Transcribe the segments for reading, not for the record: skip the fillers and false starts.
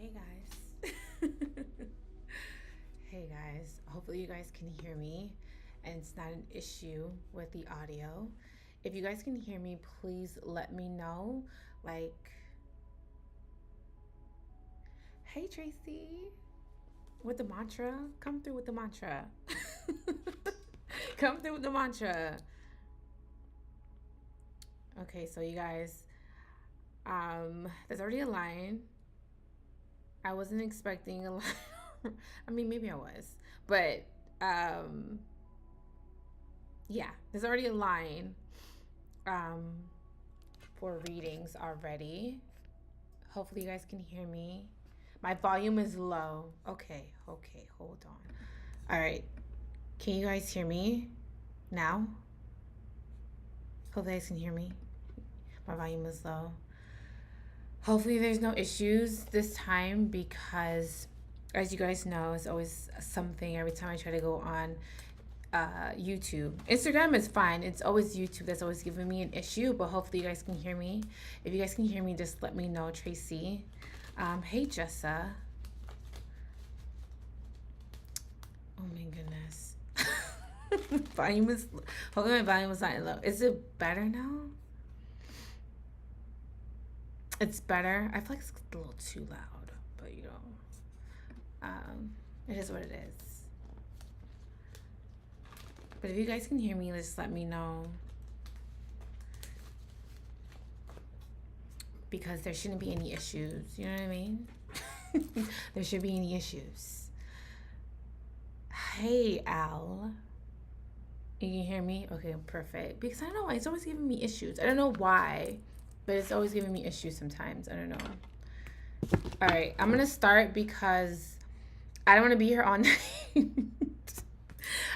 Hey guys. Hey guys. Hopefully you guys can hear me and it's not an issue with the audio. If you guys can hear me, please let me know. Like, hey Tracy, with the mantra, come through with the mantra. Come through with the mantra. Okay, so you guys, there's already a line. I wasn't expecting a line. I mean, maybe I was, but um, yeah, there's already a line um, for readings already. Hopefully, you guys can hear me. My volume is low. Okay, hold on. All right, can you guys hear me now? Hopefully, you guys can hear me. My volume is low. Hopefully, there's no issues this time because, as you guys know, it's always something every time I try to go on YouTube. Instagram is fine. It's always YouTube that's always giving me an issue, but hopefully you guys can hear me. If you guys can hear me, just let me know, Tracy. Hey, Jessa. Oh my goodness. Volume is, hopefully my volume is not low. Is it better now? It's better. I feel like it's a little too loud, but you know, it is what it is. But if you guys can hear me, just let me know. Because there shouldn't be any issues. You know what I mean? There shouldn't be any issues. Hey, Al. You can hear me? Okay, perfect. Because I don't know why. It's always giving me issues. I don't know why, but it's always giving me issues sometimes. I don't know. All right, I'm going to start because I don't want to be here all night.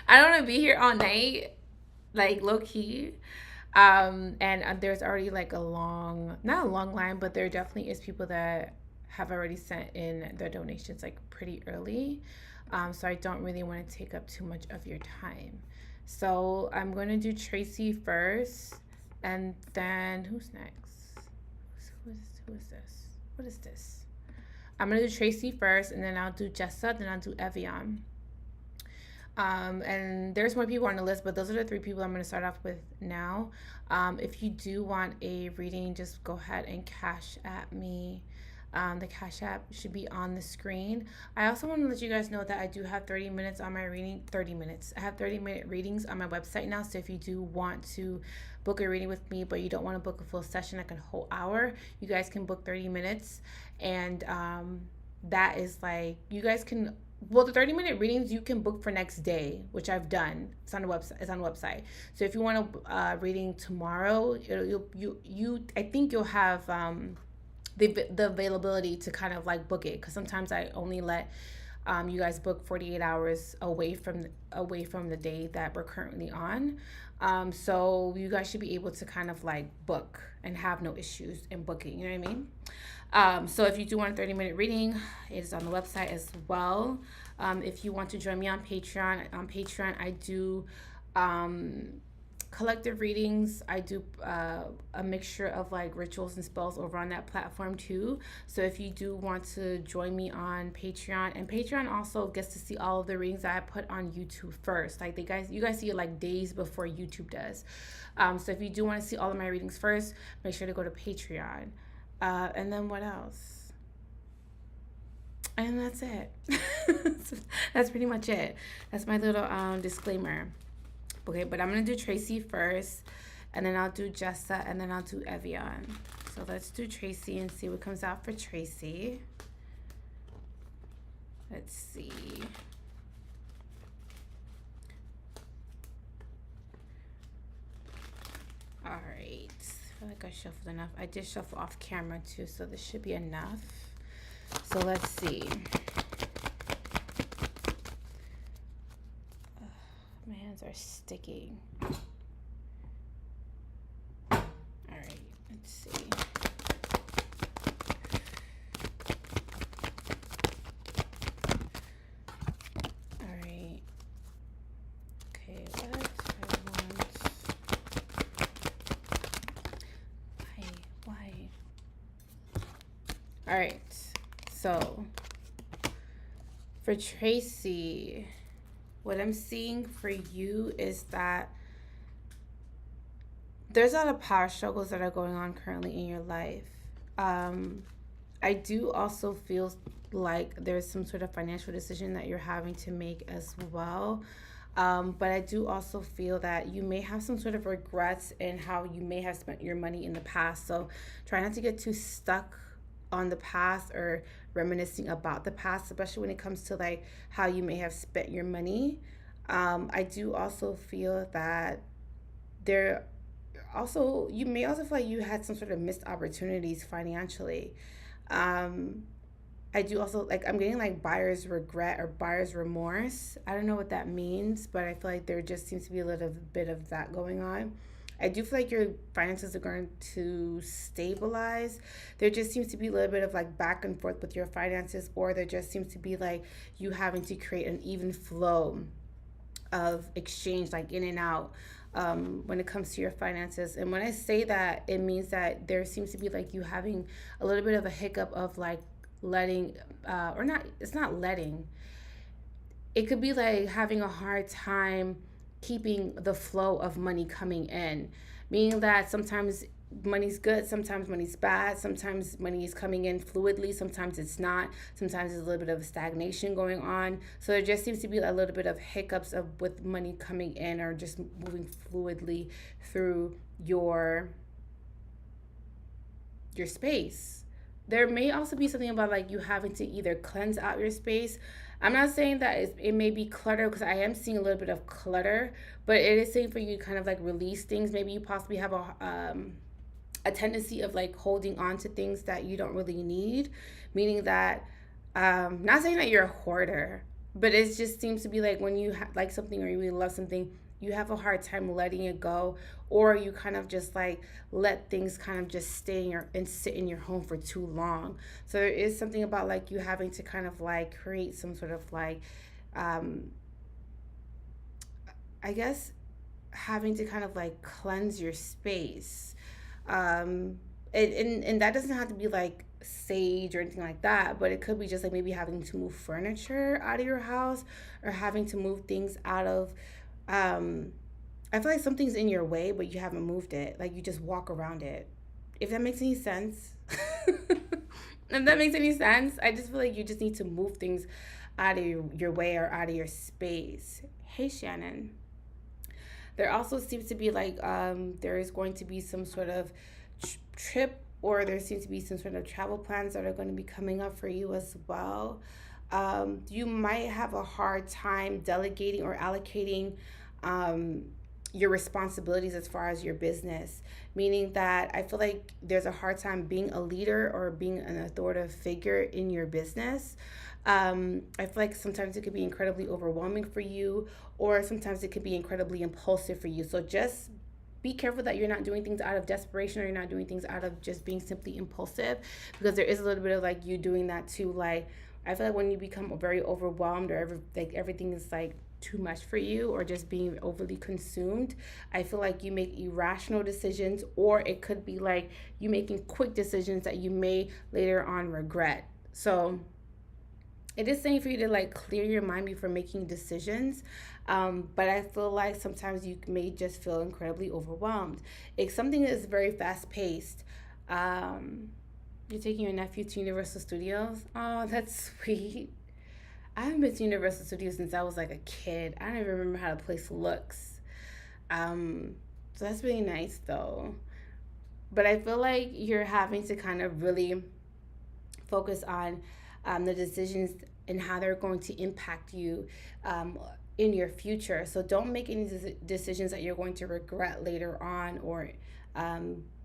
I don't want to be here all night, like low key. And there's already like not a long line, but there definitely is people that have already sent in their donations like pretty early. So I don't really want to take up too much of your time. So I'm going to do Tracy first, and then who's next? Who is this? What is this? I'm going to do Tracy first, and then I'll do Jessa, then I'll do Evian. And there's more people on the list, but those are the 3 people I'm going to start off with now. If you do want a reading, just go ahead and Cashapp me. The Cashapp should be on the screen. I also want to let you guys know that I do have 30 minutes on my reading. 30 minutes. I have 30-minute readings on my website now. So if you do want to book a reading with me, but you don't want to book a full session, like a whole hour, you guys can book 30 minutes. And that is like, you guys can, well, the 30-minute readings you can book for next day, which I've done. It's on the website. It's on the website. So if you want a reading tomorrow, I think you'll have the availability to kind of like book it, because sometimes I only let you guys book 48 hours away from the day that we're currently on. So you guys should be able to kind of like book and have no issues in booking. You know what I mean? So if you do want a 30-minute reading, it is on the website as well. If you want to join me on Patreon, I do collective readings. I do a mixture of like rituals and spells over on that platform too. So if you do want to join me on Patreon, and Patreon also gets to see all of the readings that I put on YouTube first. Like you guys see it like days before YouTube does. So if you do want to see all of my readings first, make sure to go to Patreon. And then what else? And that's it. That's pretty much it. That's my little disclaimer. Okay, but I'm going to do Tracy first, and then I'll do Jessa, and then I'll do Evian. So let's do Tracy and see what comes out for Tracy. Let's see. All right. I feel like I shuffled enough. I did shuffle off camera too, so this should be enough. So let's see. My hands are sticking. All right, let's see. All right. Okay, what I want. Why? All right. So for Tracy, what I'm seeing for you is that there's a lot of power struggles that are going on currently in your life. I do also feel like there's some sort of financial decision that you're having to make as well. But I do also feel that you may have some sort of regrets in how you may have spent your money in the past. So try not to get too stuck on the past or reminiscing about the past, especially when it comes to like how you may have spent your money. I do also feel that there also you may also feel like you had some sort of missed opportunities financially. um I do also like I'm getting like buyer's regret or buyer's remorse. I don't know what that means, but I feel like there just seems to be a little bit of that going on. I do feel like your finances are going to stabilize. There just seems to be a little bit of like back and forth with your finances, or there just seems to be like you having to create an even flow of exchange, like in and out, when it comes to your finances. And when I say that, it means that there seems to be like you having a little bit of a hiccup of like letting, or not, it's not letting, it could be like having a hard time keeping the flow of money coming in, meaning that sometimes money's good, sometimes money's bad, sometimes money is coming in fluidly, sometimes it's not, sometimes there's a little bit of stagnation going on. So there just seems to be a little bit of hiccups of with money coming in or just moving fluidly through your space. There may also be something about like you having to either cleanse out your space. I'm not saying that it may be clutter, because I am seeing a little bit of clutter, but it is saying for you to kind of like release things. Maybe you possibly have a tendency of like holding on to things that you don't really need, meaning that, not saying that you're a hoarder, but it just seems to be like when you like something or you really love something, you have a hard time letting it go, or you kind of just like let things kind of just stay in your and sit in your home for too long. So there is something about like you having to kind of like create some sort of like, um I guess, having to kind of like cleanse your space. And that doesn't have to be like sage or anything like that, but it could be just like maybe having to move furniture out of your house, or having to move things out of, um I feel like something's in your way but you haven't moved it, like you just walk around it, if that makes any sense. If that makes any sense, I just feel like you just need to move things out of your way or out of your space. Hey Shannon. There also seems to be like, there is going to be some sort of trip, or there seems to be some sort of travel plans that are going to be coming up for you as well. You might have a hard time delegating or allocating, um, your responsibilities as far as your business, meaning that I feel like there's a hard time being a leader or being an authoritative figure in your business. I feel like sometimes it could be incredibly overwhelming for you, or sometimes it could be incredibly impulsive for you. So just be careful that you're not doing things out of desperation, or you're not doing things out of just being simply impulsive, because there is a little bit of like you doing that too. Like I feel like when you become very overwhelmed, or like everything is like too much for you, or just being overly consumed, I feel like you make irrational decisions, or it could be like you making quick decisions that you may later on regret. So it is saying for you to like clear your mind before making decisions. But I feel like sometimes you may just feel incredibly overwhelmed. If something is very fast paced, you're taking your nephew to Universal Studios. Oh, that's sweet. I haven't been to Universal Studios since I was like a kid. I don't even remember how the place looks. So that's really nice though. But I feel like you're having to kind of really focus on, the decisions and how they're going to impact you, in your future. So don't make any decisions that you're going to regret later on, or,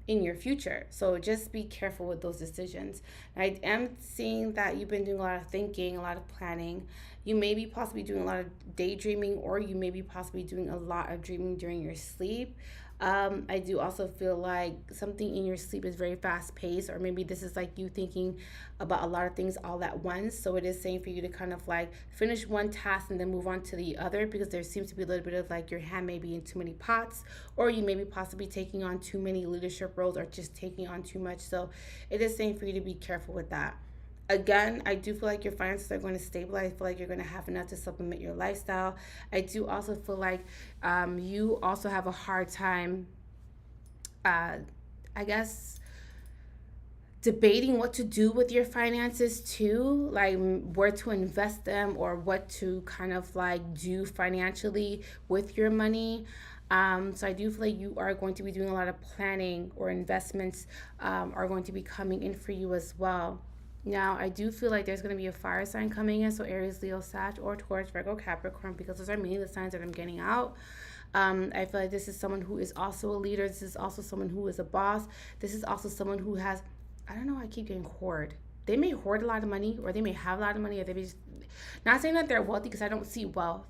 in your future. So just be careful with those decisions. I am seeing that you've been doing a lot of thinking, a lot of planning. You may be possibly doing a lot of daydreaming, or you may be possibly doing a lot of dreaming during your sleep. I do also feel like something in your sleep is very fast paced, or maybe this is like you thinking about a lot of things all at once. So it is saying for you to kind of like finish one task and then move on to the other, because there seems to be a little bit of like your hand may be in too many pots, or you may be possibly taking on too many leadership roles, or just taking on too much. So it is saying for you to be careful with that. Again, I do feel like your finances are going to stabilize. I feel like you're going to have enough to supplement your lifestyle. I do also feel like you also have a hard time, uh, I guess, debating what to do with your finances too, like where to invest them or what to kind of like do financially with your money. So I do feel like you are going to be doing a lot of planning, or investments are going to be coming in for you as well. Now, I do feel like there's going to be a fire sign coming in, so Aries, Leo, Sag, or Taurus, Virgo, Capricorn, because those are mainly the signs that I'm getting out. I feel like this is someone who is also a leader. This is also someone who is a boss. This is also someone who has, I don't know, I keep getting hoard. They may hoard a lot of money, or they may have a lot of money, or they may just, not saying that they're wealthy because I don't see wealth,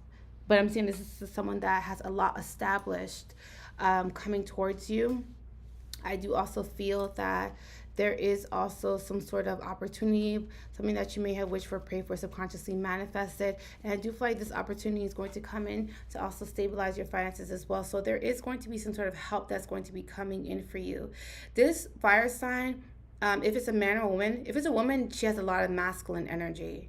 but I'm saying this is someone that has a lot established coming towards you. I do also feel that there is also some sort of opportunity, something that you may have wished for, prayed for, subconsciously manifested. And I do feel like this opportunity is going to come in to also stabilize your finances as well. So there is going to be some sort of help that's going to be coming in for you. This fire sign, if it's a man or a woman, if it's a woman, she has a lot of masculine energy.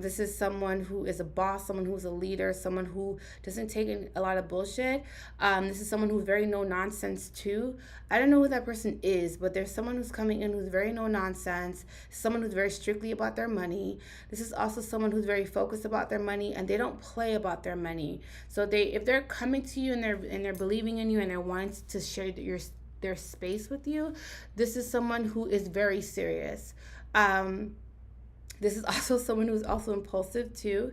This is someone who is a boss, someone who's a leader, someone who doesn't take in a lot of bullshit. This is someone who's very no nonsense too. I don't know who that person is, but there's someone who's coming in who's very no nonsense, someone who's very strictly about their money. This is also someone who's very focused about their money, and they don't play about their money. So if they're coming to you and they're believing in you and they're wanting to share their space with you, this is someone who is very serious. This is also someone who's also impulsive too.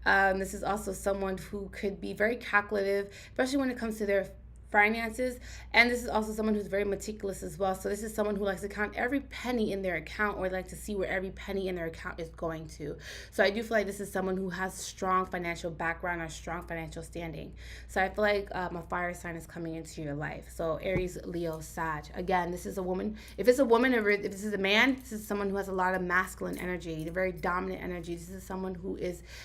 This is also someone who could be very calculative, especially when it comes to their finances. And this is also someone who's very meticulous as well. So this is someone who likes to count every penny in their account, or like to see where every penny in their account is going to. So I do feel like this is someone who has strong financial background or strong financial standing. So I feel like a fire sign is coming into your life. So Aries, Leo, Sag. Again, this is a woman. If it's a woman, or if this is a man, this is someone who has a lot of masculine energy, very dominant energy. This is someone who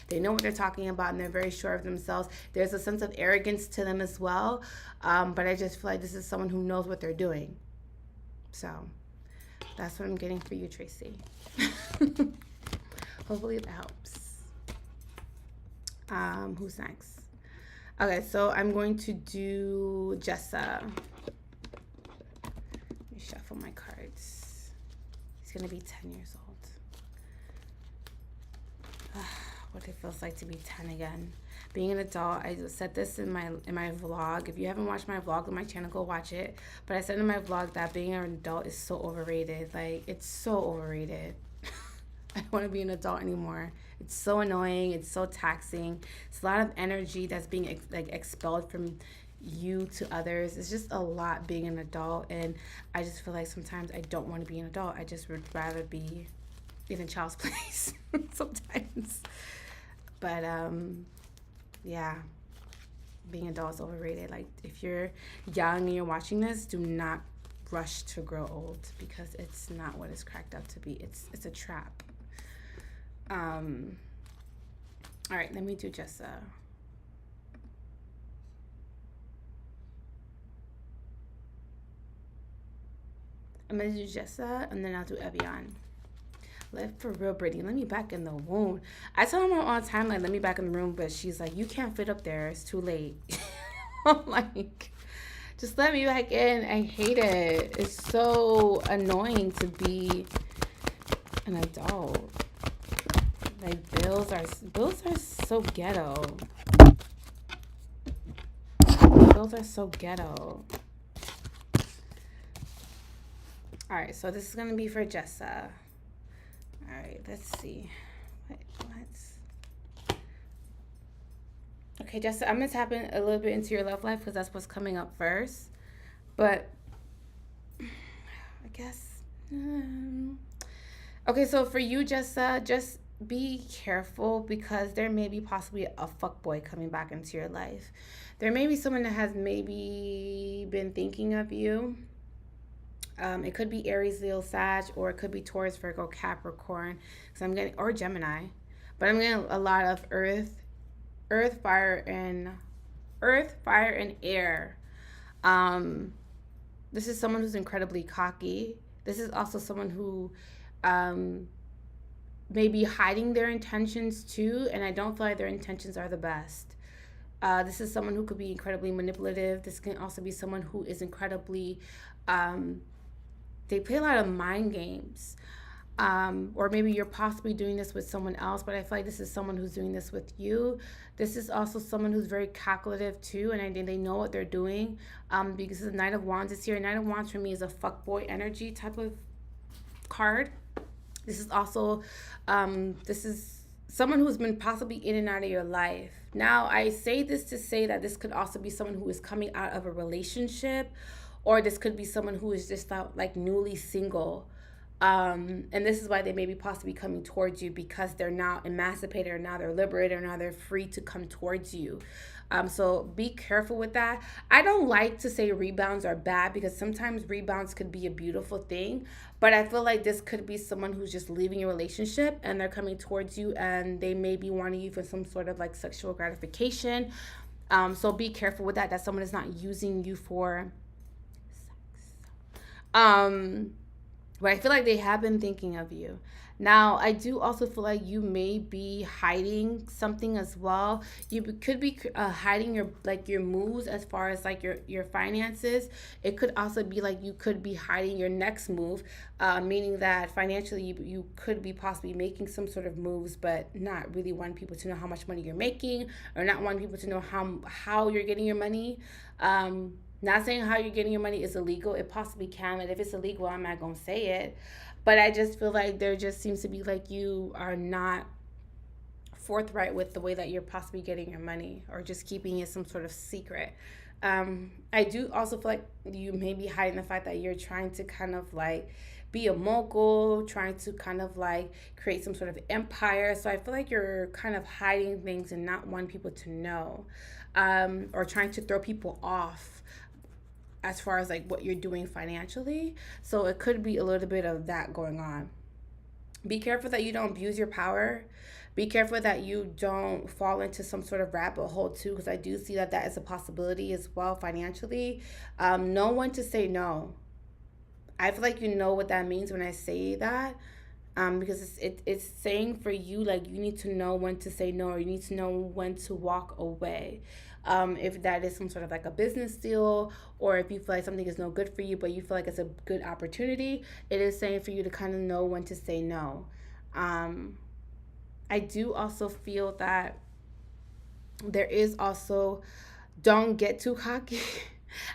they know what they're talking about, and they're very sure of themselves. There's a sense of arrogance to them as well. But I just feel like this is someone who knows what they're doing. So that's what I'm getting for you, Tracy. Hopefully it helps. Who's next? Okay, so I'm going to do Jessa. Let me shuffle my cards. He's going to be 10 years old. What it feels like to be 10 again. Being an adult, I said this in my vlog. If you haven't watched my vlog on my channel, go watch it. But I said in my vlog that being an adult is so overrated. Like, it's so overrated. I don't want to be an adult anymore. It's so annoying. It's so taxing. It's a lot of energy that's being expelled from you to others. It's just a lot being an adult, and I just feel like sometimes I don't want to be an adult. I just would rather be in a child's place sometimes. But yeah, being adult is overrated. Like, if you're young and you're watching this, do not rush to grow old, because it's not what it's cracked up to be. It's a trap. All right, let me do Jessa. I'm gonna do Jessa, and then I'll do Evian. For real, Brittany, let me back in the womb. I tell her all the time, like, let me back in the room, but she's like, you can't fit up there. It's too late. I'm like, just let me back in. I hate it. It's so annoying to be an adult. Like, bills are so ghetto. Bills are so ghetto. All right, so this is gonna be for Jessa. All right, let's see. What? Okay, Jessica, I'm going to tap in a little bit into your love life because that's what's coming up first. But I guess... Okay, so for you, Jessica, just be careful, because there may be possibly a fuckboy coming back into your life. There may be someone that has maybe been thinking of you. It could be Aries, Leo, Sag, or it could be Taurus, Virgo, Capricorn. So I'm getting, or Gemini, but I'm getting a lot of earth, fire, and air. This is someone who's incredibly cocky. This is also someone who maybe hiding their intentions too, and I don't feel like their intentions are the best. This is someone who could be incredibly manipulative. This can also be someone who is incredibly, um, they play a lot of mind games. Or maybe you're possibly doing this with someone else, but I feel like this is someone who's doing this with you. This is also someone who's very calculative too, and I think they know what they're doing. Because the Knight of Wands is here. Knight of Wands for me is a fuckboy energy type of card. This is also, this is someone who's been possibly in and out of your life. Now, I say this to say that this could also be someone who is coming out of a relationship, or this could be someone who is just like newly single. And this is why they may be possibly coming towards you, because they're now emancipated, or now they're liberated, or now they're free to come towards you. So be careful with that. I don't like to say rebounds are bad, because sometimes rebounds could be a beautiful thing. But I feel like this could be someone who's just leaving a relationship and they're coming towards you, and they may be wanting you for some sort of like sexual gratification. So be careful with that someone is not using you for sex. But I feel like they have been thinking of you. Now, I do also feel like you may be hiding something as well. You could be hiding your moves as far as like your finances. It could also be like you could be hiding your next move, meaning that financially you could be possibly making some sort of moves, but not really wanting people to know how much money you're making, or not wanting people to know how you're getting your money. Not saying how you're getting your money is illegal. It possibly can. And if it's illegal, I'm not going to say it. But I just feel like there just seems to be like you are not forthright with the way that you're possibly getting your money, or just keeping it some sort of secret. I do also feel like you may be hiding the fact that you're trying to kind of like be a mogul, trying to kind of like create some sort of empire. So I feel like you're kind of hiding things and not wanting people to know, or trying to throw people off as far as like what you're doing financially. So it could be a little bit of that going on. Be careful that you don't abuse your power. Be careful that you don't fall into some sort of rabbit hole too, because I do see that is a possibility as well financially. Know when to say no. I feel like you know what that means when I say that. Because it's saying for you, like, you need to know when to say no, or you need to know when to walk away. If that is some sort of like a business deal, or if you feel like something is no good for you, but you feel like it's a good opportunity, it is saying for you to kind of know when to say no. I do also feel that there is also, don't get too cocky.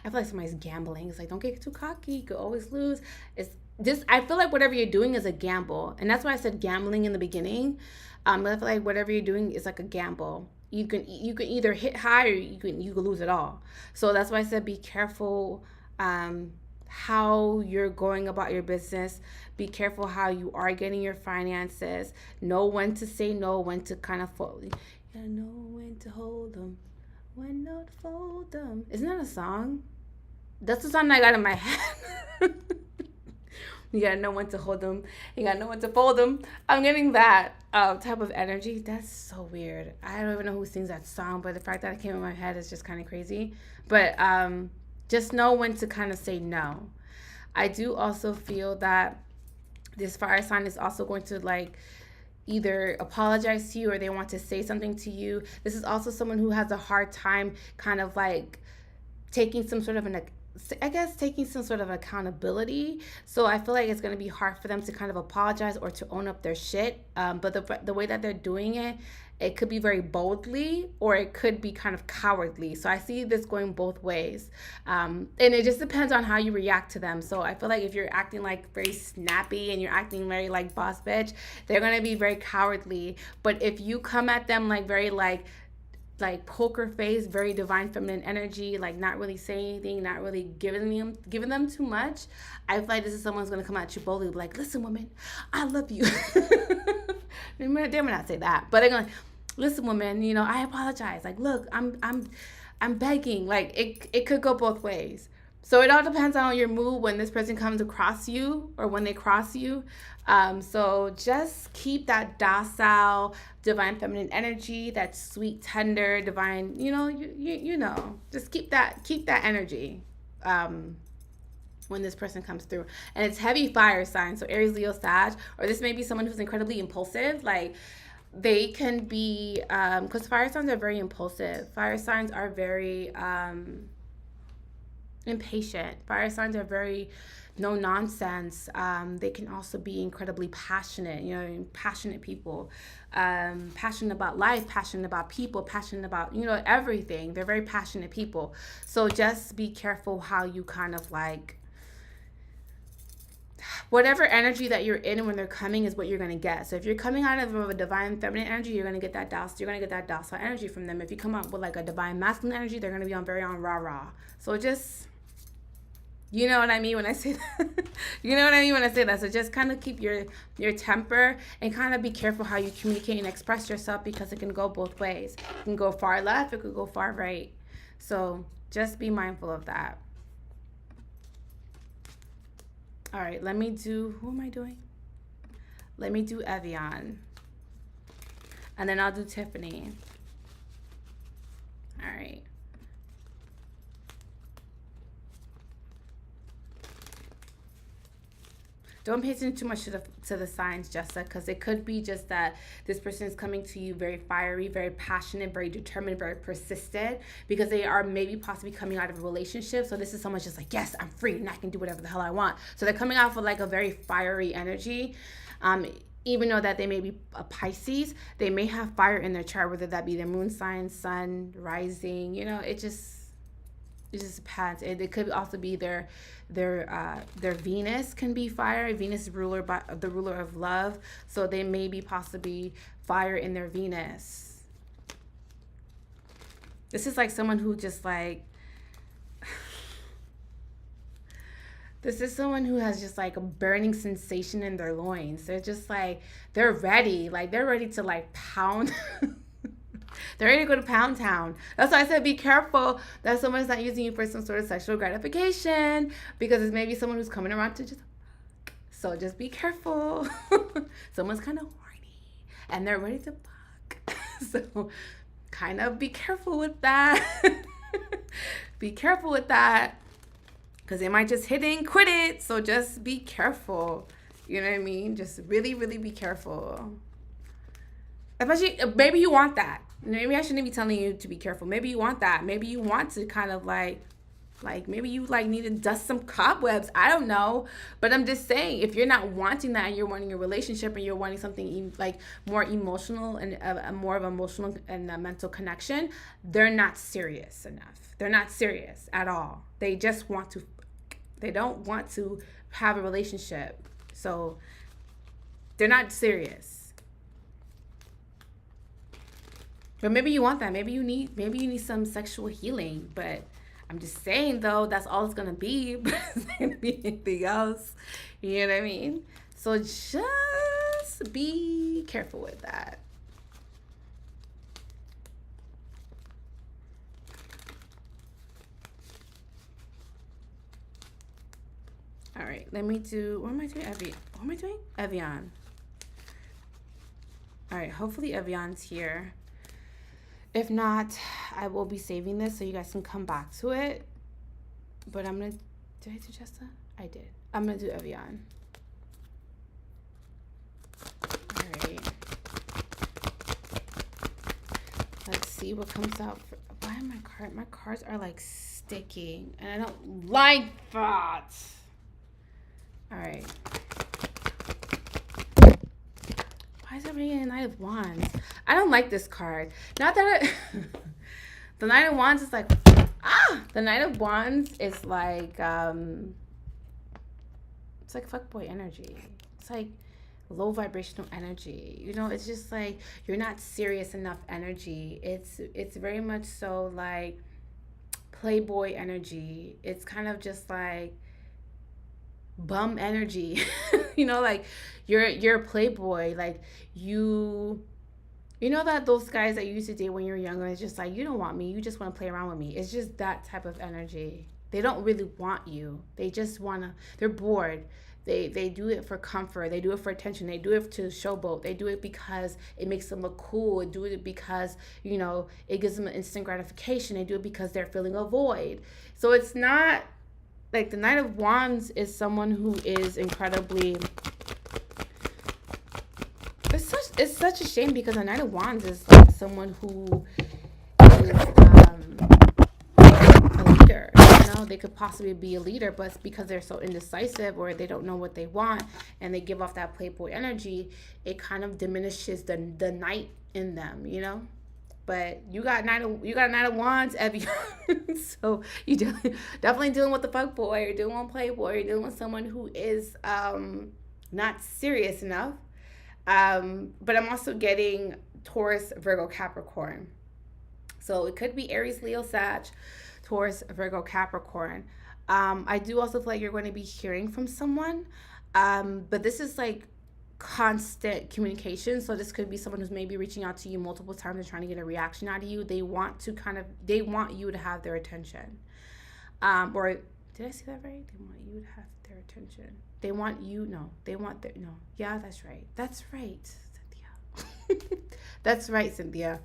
I feel like somebody's gambling. It's like, don't get too cocky. You could always lose. It's just, I feel like whatever you're doing is a gamble. And that's why I said gambling in the beginning. I feel like whatever you're doing is like a gamble. You can either hit high, or you can lose it all. So that's why I said be careful how you're going about your business. Be careful how you are getting your finances. Know when to say no, when to kind of fold. You gotta know when to hold them, when not to fold them. Isn't that a song? That's the song I got in my head. You gotta know when to hold them. You gotta know when to fold them. I'm getting that type of energy. That's so weird. I don't even know who sings that song, but the fact that it came in my head is just kind of crazy. But just know when to kind of say no. I do also feel that this fire sign is also going to like either apologize to you, or they want to say something to you. This is also someone who has a hard time kind of like taking some sort of taking some sort of accountability. So I feel like it's going to be hard for them to kind of apologize or to own up their shit. But the way that they're doing it, it could be very boldly, or it could be kind of cowardly. So I see this going both ways. And it just depends on how you react to them. So I feel like if you're acting like very snappy and you're acting very like boss bitch, they're going to be very cowardly. But if you come at them like very like poker face, very divine feminine energy, like not really saying anything, not really giving them too much, I feel like this is someone who's gonna come at you boldly, like, listen, woman, I love you. They may not say that, but they're gonna, listen, woman, you know, I apologize. Like, look, I'm begging. Like, it could go both ways. So it all depends on your mood when this person comes across you, or when they cross you. So just keep that docile, divine feminine energy, that sweet, tender, divine, you know, just keep that energy. when this person comes through. And it's heavy fire sign, so Aries, Leo, Sag, or this may be someone who's incredibly impulsive. Like, they can be, because fire signs are very impulsive. Fire signs are very impatient. Fire signs are very no nonsense. They can also be incredibly passionate, passionate people, passionate about life, passionate about people, passionate about, everything. They're very passionate people. So just be careful how you kind of like, whatever energy that you're in when they're coming is what you're going to get. So if you're coming out of a divine feminine energy, you're going to get that docile energy from them. If you come out with like a divine masculine energy, they're going to be very on rah. So just, you know what I mean when I say that. So just kind of keep your temper and kind of be careful how you communicate and express yourself, because it can go both ways. It can go far left, it could go far right. So just be mindful of that. All right, let me do, who am I doing? Let me do Evian. And then I'll do Tiffany. All right. Don't pay attention too much to the signs, Jessica, because it could be just that this person is coming to you very fiery, very passionate, very determined, very persistent, because they are maybe possibly coming out of a relationship. So this is someone just like, yes, I'm free and I can do whatever the hell I want. So they're coming out with like a very fiery energy. Even though that they may be a Pisces, they may have fire in their chart, whether that be their moon sign, sun, rising. It just depends. It could also be their Venus can be fire. Venus is the ruler of love, so they may be possibly fire in their Venus. This is like someone who just like, this is someone who has just like a burning sensation in their loins. They're just like, they're ready to like pound. They're ready to go to Pound Town. That's why I said be careful that someone's not using you for some sort of sexual gratification, because it's maybe someone who's coming around to just, so just be careful. Someone's kind of horny and they're ready to fuck. So kind of be careful with that. Be careful with that, because they might just hit it and quit it. So just be careful. You know what I mean? Just really, really be careful. Especially, maybe you want that. Maybe I shouldn't be telling you to be careful. Maybe you want that. Maybe you want to kind of like maybe you like need to dust some cobwebs. I don't know. But I'm just saying, if you're not wanting that and you're wanting a relationship and you're wanting something like more emotional and more of emotional and a mental connection, they're not serious enough. They're not serious at all. They just want to, they don't want to have a relationship. So they're not serious. But maybe you want that. Maybe you need some sexual healing. But I'm just saying, though, that's all it's gonna be. But it's not gonna be anything else. You know what I mean? So just be careful with that. All right, let me do. What am I doing? What am I doing? Evian. All right, hopefully Evian's here. If not, I will be saving this so you guys can come back to it. But I'm going to... Did I do Jessa? I did. I'm going to do Evian. All right. Let's see what comes out. Why am my cards are like sticking. And I don't like that. All right. Why is everybody getting a Knight of Wands? I don't like this card. Not that the Knight of Wands is like, the Knight of Wands is like, it's like fuckboy energy. It's like low vibrational energy. It's just like, you're not serious enough energy. It's very much so like playboy energy. It's kind of just like bum energy. Like you're a playboy. Like you know that those guys that you used to date when you were younger, it's just like, you don't want me, you just want to play around with me. It's just that type of energy. They don't really want you. They just they're bored. They do it for comfort. They do it for attention. They do it to showboat. They do it because it makes them look cool. They do it because, it gives them an instant gratification. They do it because they're filling a void. So it's not like the Knight of Wands is someone who is incredibly, it's such a shame because the Knight of Wands is like someone who is a leader. You know, they could possibly be a leader, but because they're so indecisive or they don't know what they want and they give off that playboy energy, it kind of diminishes the knight in them. You know. But you got Knight of Wands, Evie. So you definitely dealing with the fuck boy. You're dealing with playboy. You're dealing with someone who is not serious enough. But I'm also getting Taurus, Virgo, Capricorn. So it could be Aries, Leo, Sag, Taurus, Virgo, Capricorn. I do also feel like you're going to be hearing from someone. But this is like constant communication. So this could be someone who's maybe reaching out to you multiple times and trying to get a reaction out of you. They want you to have their attention. Or did I say that right? They want you to have their attention. They want you, no. They want their, no. Yeah, that's right. That's right, Cynthia. That's right, Cynthia.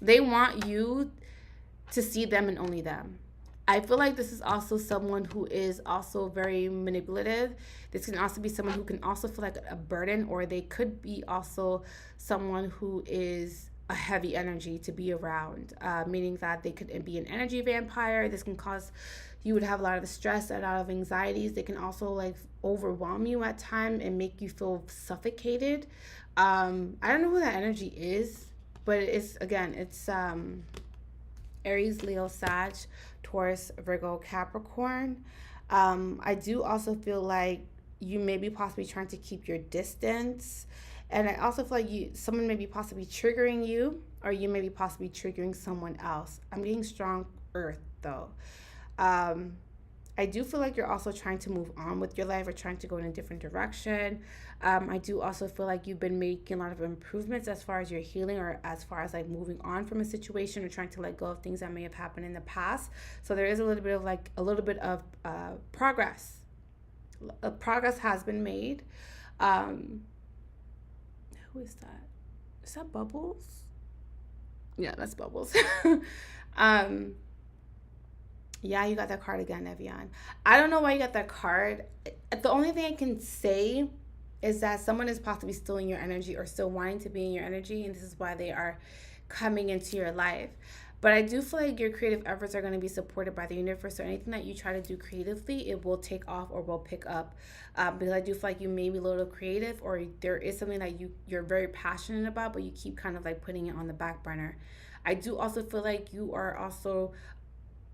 They want you to see them and only them. I feel like this is also someone who is also very manipulative. This can also be someone who can also feel like a burden, or they could be also someone who is a heavy energy to be around, meaning that they could be an energy vampire. This can cause you would have a lot of stress, a lot of anxieties. They can also like overwhelm you at times and make you feel suffocated. I don't know who that energy is, but it's Aries, Leo, Sag, Taurus, Virgo, Capricorn. I do also feel like you may be possibly trying to keep your distance. And I also feel like someone may be possibly triggering you, or you may be possibly triggering someone else. I'm getting strong earth, though. I do feel like you're also trying to move on with your life or trying to go in a different direction. I do also feel like you've been making a lot of improvements as far as your healing, or as far as like moving on from a situation, or trying to let go of things that may have happened in the past. So there is a little bit of progress. Progress has been made. Who is that? Is that Bubbles? Yeah, that's Bubbles. Yeah, you got that card again, Evian. I don't know why you got that card. The only thing I can say is that someone is possibly stealing your energy or still wanting to be in your energy, and this is why they are coming into your life. But I do feel like your creative efforts are going to be supported by the universe, so anything that you try to do creatively, it will take off or will pick up. Because I do feel like you may be a little creative, or there is something that you're very passionate about, but you keep kind of like putting it on the back burner. I do also feel like you are also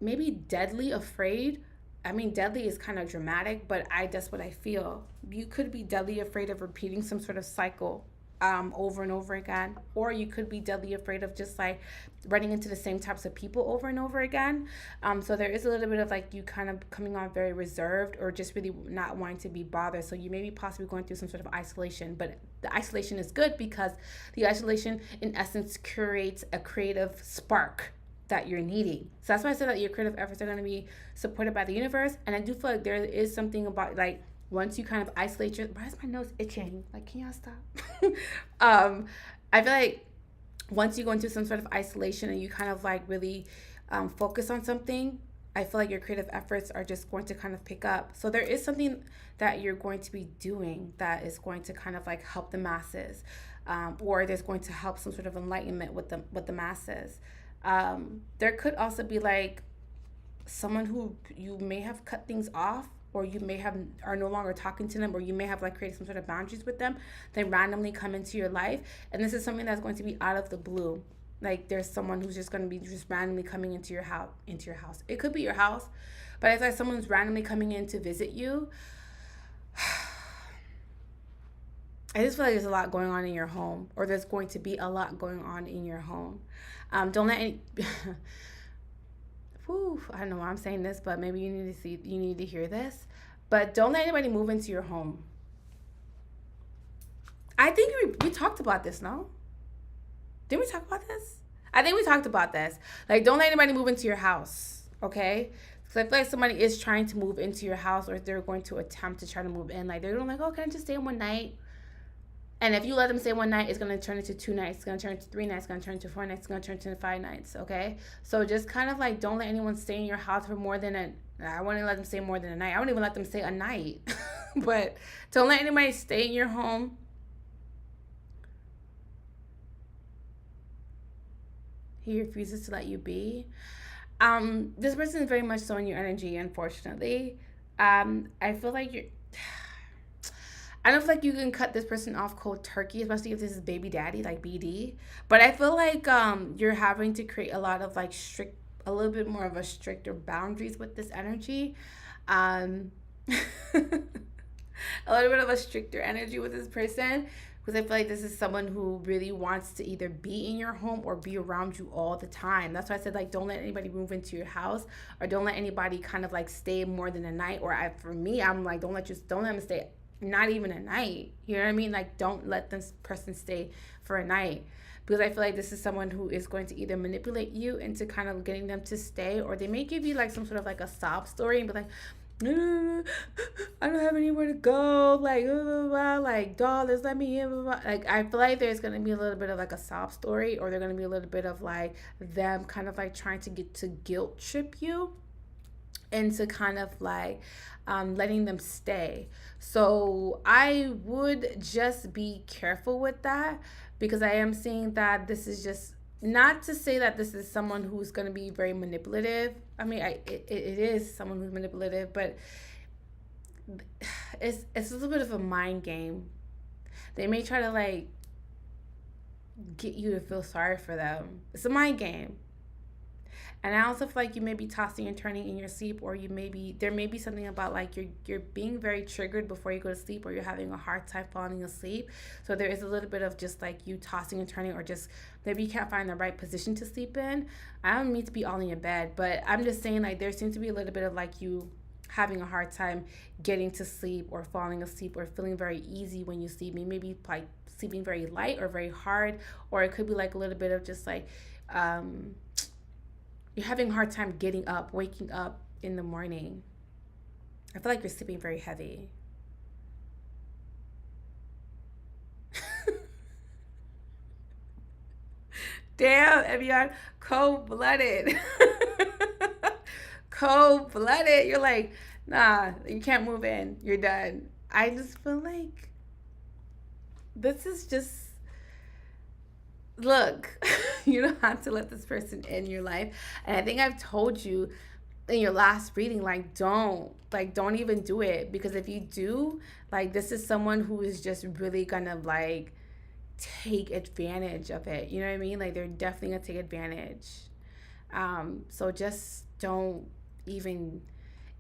maybe deadly afraid. I mean, deadly is kind of dramatic, but that's what I feel. You could be deadly afraid of repeating some sort of cycle over and over again, or you could be deadly afraid of just like running into the same types of people over and over again. So there is a little bit of like you kind of coming on very reserved, or just really not wanting to be bothered. So you may be possibly going through some sort of isolation, but the isolation is good because the isolation in essence creates a creative spark that you're needing. So that's why I said that your creative efforts are going to be supported by the universe. And I do feel like there is something about like once you kind of isolate why is my nose itching? Like, can y'all stop? I feel like once you go into some sort of isolation and you kind of like really focus on something, I feel like your creative efforts are just going to kind of pick up. So there is something that you're going to be doing that is going to kind of like help the masses, or there's going to help some sort of enlightenment with the masses. There could also be like someone who you may have cut things off, or you may have are no longer talking to them, or you may have like created some sort of boundaries with them. They randomly come into your life, and this is something that's going to be out of the blue. Like there's someone who's just going to be just randomly coming into your house. It could be your house, but it's like someone's randomly coming in to visit you. I just feel like there's a lot going on in your home, or there's going to be a lot going on in your home. Don't let any. Whew, I don't know why I'm saying this, but maybe you need to hear this. But don't let anybody move into your home. I think we talked about this, no? Didn't we talk about this? I think we talked about this. Like, don't let anybody move into your house, okay? Because I feel like somebody is trying to move into your house, or they're going to attempt to try to move in. Like, they're going like, oh, can I just stay one night? And if you let them stay one night, it's going to turn into 2 nights. It's going to turn into 3 nights. It's going to turn into 4 nights. It's going to turn into 5 nights, okay? So just kind of like don't let anyone stay in your house for more than I wouldn't let them stay more than a night. I wouldn't even let them stay a night. But don't let anybody stay in your home. He refuses to let you be. This person is very much so in your energy, unfortunately. I feel like you're. I don't feel like you can cut this person off cold turkey, especially if this is baby daddy, like BD. But I feel like you're having to create a lot of like a little bit more of a stricter boundaries with this energy. Um, a little bit of a stricter energy with this person, because I feel like this is someone who really wants to either be in your home or be around you all the time. That's why I said, like, don't let anybody move into your house, or don't let anybody kind of like stay more than a night. Or for me, I'm like, don't let them stay not even a night. You know what I mean? Like, don't let this person stay for a night, because I feel like this is someone who is going to either manipulate you into kind of getting them to stay, or they may give you like some sort of like a sob story and be like, I don't have anywhere to go, like, blah, blah, blah, like, dollars, let me in, blah, blah. Like, I feel like there's going to be a little bit of like a sob story, or there's going to be a little bit of like them kind of like trying to get to guilt trip you into kind of like letting them stay. So I would just be careful with that, because I am seeing that this is just, not to say that this is someone who's going to be very manipulative. I mean, it is someone who's manipulative, but it's a little bit of a mind game. They may try to like get you to feel sorry for them. It's a mind game. And I also feel like you may be tossing and turning in your sleep, or there may be something about like you're being very triggered before you go to sleep, or you're having a hard time falling asleep. So there is a little bit of just like you tossing and turning, or just maybe you can't find the right position to sleep in. I don't mean to be all in your bed, but I'm just saying, like, there seems to be a little bit of like you having a hard time getting to sleep or falling asleep, or feeling very easy when you sleep. Maybe like sleeping very light or very hard, or it could be like a little bit of just like you're having a hard time waking up in the morning. I feel like you're sleeping very heavy. Damn, Evian, cold-blooded. Cold-blooded. You're like, nah, you can't move in. You're done. I just feel like this is just, look, you don't have to let this person in your life. And I think I've told you in your last reading, like, don't even do it. Because if you do, like, this is someone who is just really gonna like take advantage of it. You know what I mean? Like, they're definitely gonna take advantage. So just don't even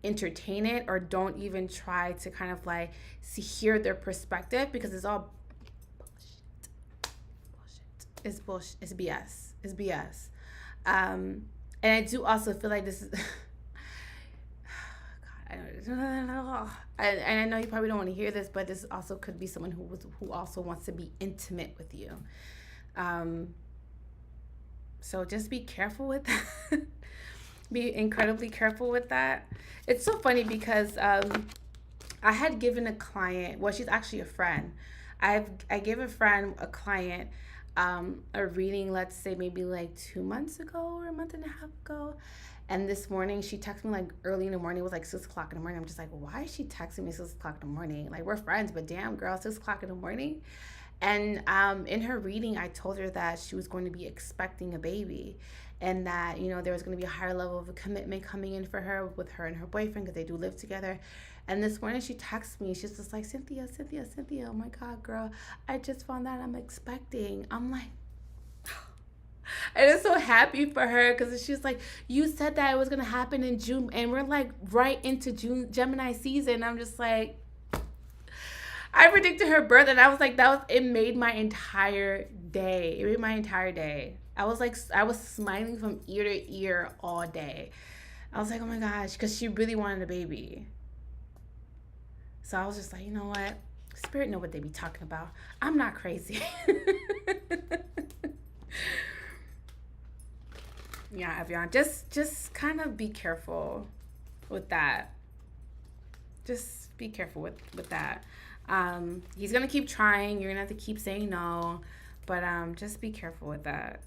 entertain it, or don't even try to kind of like hear their perspective, because it's all It's bullshit. It's BS. It's BS. And I do also feel like this is. God, and I know you probably don't want to hear this, but this also could be someone who also wants to be intimate with you. So just be careful with that. Be incredibly careful with that. It's so funny because I had given a client. Well, she's actually a friend. I gave a client a reading, let's say maybe like 2 months ago or a month and a half ago. And this morning she texted me like early in the morning. It was like 6 o'clock in the morning. I'm just like, why is she texting me 6 o'clock in the morning? Like, we're friends, but damn, girl, 6 o'clock in the morning. And in her reading, I told her that she was going to be expecting a baby, and that, you know, there was going to be a higher level of a commitment coming in for her with her and her boyfriend, because they do live together. And this morning she texts me. She's just like, Cynthia, oh my God, girl, I just found out I'm expecting. I'm like, and I'm so happy for her, because she's like, you said that it was going to happen in June, and we're like right into June, Gemini season. I'm just like, I predicted her birth, and I was like, it made my entire day. It made my entire day. I was smiling from ear to ear all day. I was like, oh my gosh, because she really wanted a baby. So I was just like, you know what? Spirit know what they be talking about. I'm not crazy. Yeah, everyone, just kind of be careful with that. Just be careful with that. He's gonna keep trying. You're gonna have to keep saying no, but just be careful with that.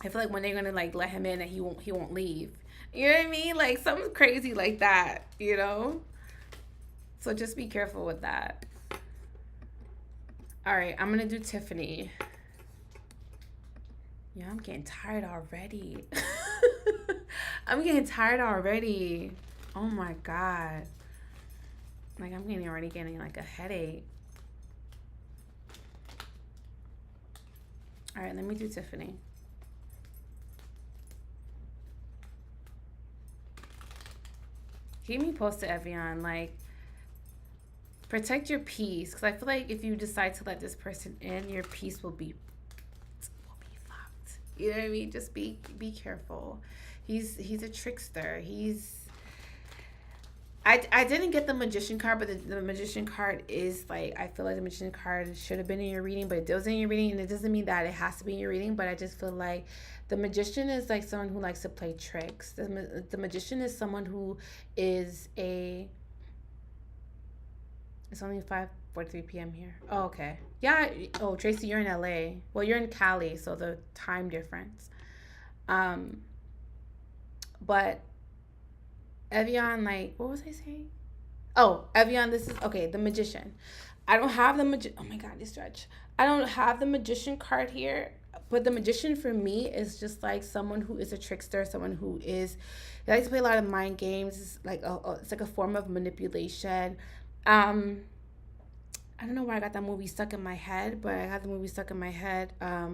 I feel like when they're gonna like let him in and he won't leave. You know what I mean? Like something crazy like that, you know? So just be careful with that. All right, I'm gonna do Tiffany. Yeah, I'm getting tired already. I'm getting tired already. Oh my God. Like I'm already getting like a headache. All right, let me do Tiffany. Keep me posted, Evian. Like, protect your peace, because I feel like if you decide to let this person in, your peace will be fucked. You know what I mean? Just be careful. He's a trickster. I didn't get the magician card, but the magician card is like, I feel like the magician card should have been in your reading, but it wasn't in your reading, and it doesn't mean that it has to be in your reading, but I just feel like the magician is like someone who likes to play tricks. The magician is someone who is a... It's only 5:43 p.m. here. Oh, okay. Yeah. Oh, Tracy, you're in LA. Well, you're in Cali, so the time difference. But Evian, like, what was I saying? Oh, Evian, this is okay. The magician. I don't have the Oh my God, this stretch. I don't have the magician card here, but the magician for me is just like someone who is a trickster, someone who is... They like to play a lot of mind games. It's like a form of manipulation. I don't know where I got that movie stuck in my head, but I got the movie stuck in my head. I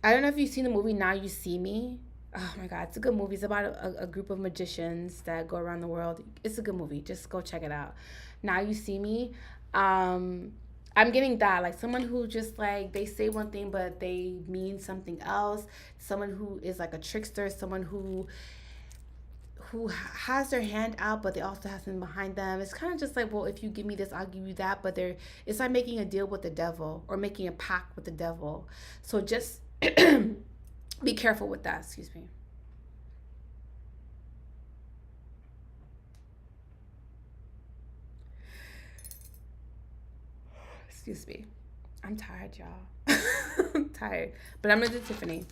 don't know if you've seen the movie Now You See Me. Oh my God, it's a good movie. It's about a group of magicians that go around the world. It's a good movie. Just go check it out. Now You See Me. I'm getting that, like someone who just like, they say one thing but they mean something else. Someone who is like a trickster. Someone who has their hand out, but they also have something behind them. It's kind of just like, well, if you give me this, I'll give you that. But it's like making a deal with the devil or making a pact with the devil. So just be careful with that. Excuse me. Excuse me. I'm tired, y'all. I'm tired. But I'm going to do Tiffany.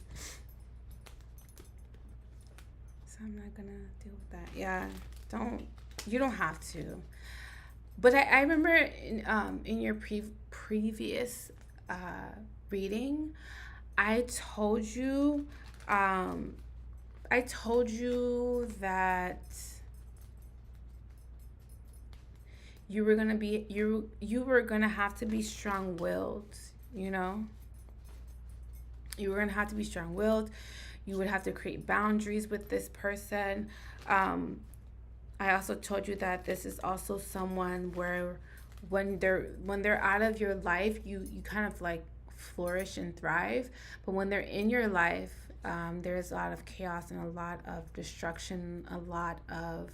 So I'm not going to deal with that. Yeah. You don't have to. But I remember in your previous reading, I told you that you were gonna be you were gonna have to be strong-willed, you know? You were gonna have to be strong-willed. You would have to create boundaries with this person. I also told you that this is also someone where when they're out of your life, you kind of like flourish and thrive. But when they're in your life, there's a lot of chaos and a lot of destruction, a lot of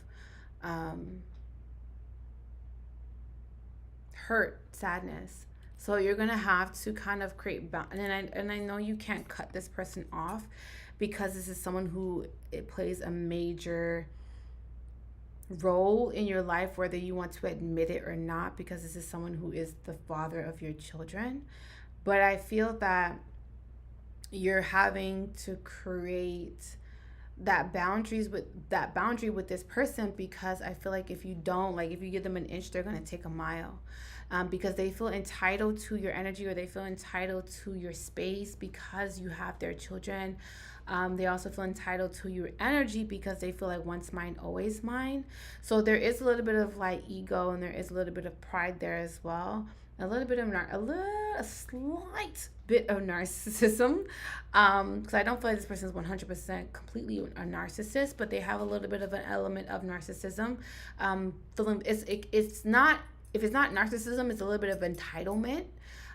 hurt, sadness. So you're gonna have to kind of create and I know you can't cut this person off, because this is someone who it plays a major role in your life, whether you want to admit it or not, because this is someone who is the father of your children. But I feel that you're having to create that boundary with this person, because I feel like if you don't, like if you give them an inch, they're going to take a mile, because they feel entitled to your energy, or they feel entitled to your space because you have their children. They also feel entitled to your energy because they feel like once mine, always mine. So there is a little bit of like ego, and there is a little bit of pride there as well. A slight bit of narcissism, because I don't feel like this person is 100% completely a narcissist, but they have a little bit of an element of narcissism. It's not, if it's not narcissism, it's a little bit of entitlement.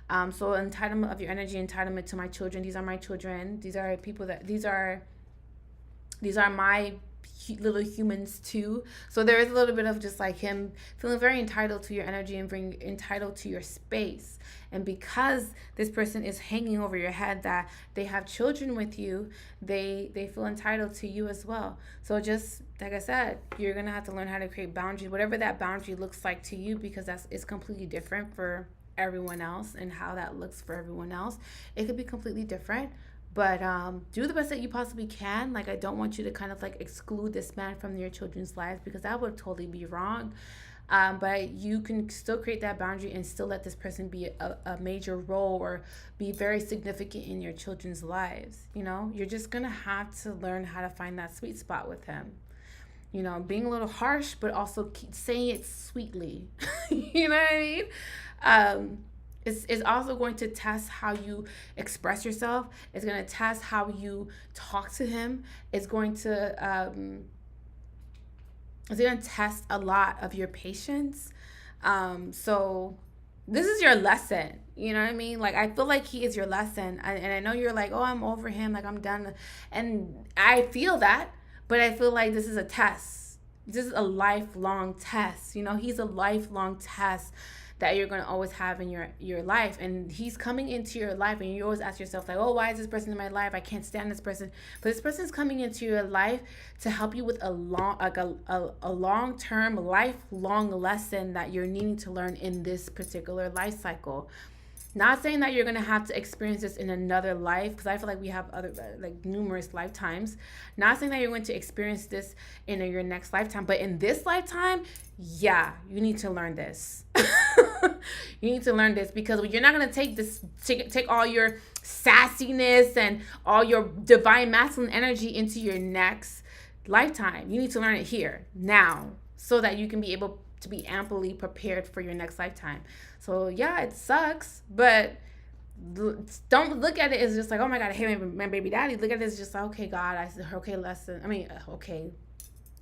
So entitlement of your energy, entitlement to my children. These are my children. These are people that these are my little humans too. So there is a little bit of just like him feeling very entitled to your energy and being entitled to your space. And because this person is hanging over your head that they have children with you, they feel entitled to you as well. So just like I said, you're gonna have to learn how to create boundaries, whatever that boundary looks like to you, because it's completely different for everyone else, and how that looks for everyone else. It could be completely different, But do the best that you possibly can. Like, I don't want you to kind of like exclude this man from your children's lives, because that would totally be wrong. But you can still create that boundary and still let this person be a major role or be very significant in your children's lives. You know, you're just going to have to learn how to find that sweet spot with him. You know, being a little harsh, but also keep saying it sweetly. You know what I mean? It's also going to test how you express yourself. It's going to test how you talk to him. It's going to test a lot of your patience. So this is your lesson. You know what I mean? Like, I feel like he is your lesson. And I know you're like, oh, I'm over him. Like, I'm done. And I feel that. But I feel like this is a test. This is a lifelong test. You know, he's a lifelong test that you're going to always have in your life. And he's coming into your life, and you always ask yourself, like, oh, why is this person in my life? I can't stand this person. But this person's coming into your life to help you with a long-term, lifelong lesson that you're needing to learn in this particular life cycle. Not saying that you're going to have to experience this in another life, because I feel like we have other, like, numerous lifetimes. Not saying that you're going to experience this in your next lifetime, but in this lifetime, yeah, you need to learn this. You need to learn this, because you're not going to take all your sassiness and all your divine masculine energy into your next lifetime. You need to learn it here, now, so that you can be able to be amply prepared for your next lifetime. So yeah, it sucks, but don't look at it as just like, oh my God, I hate my baby daddy. Look at it as just like, okay, God,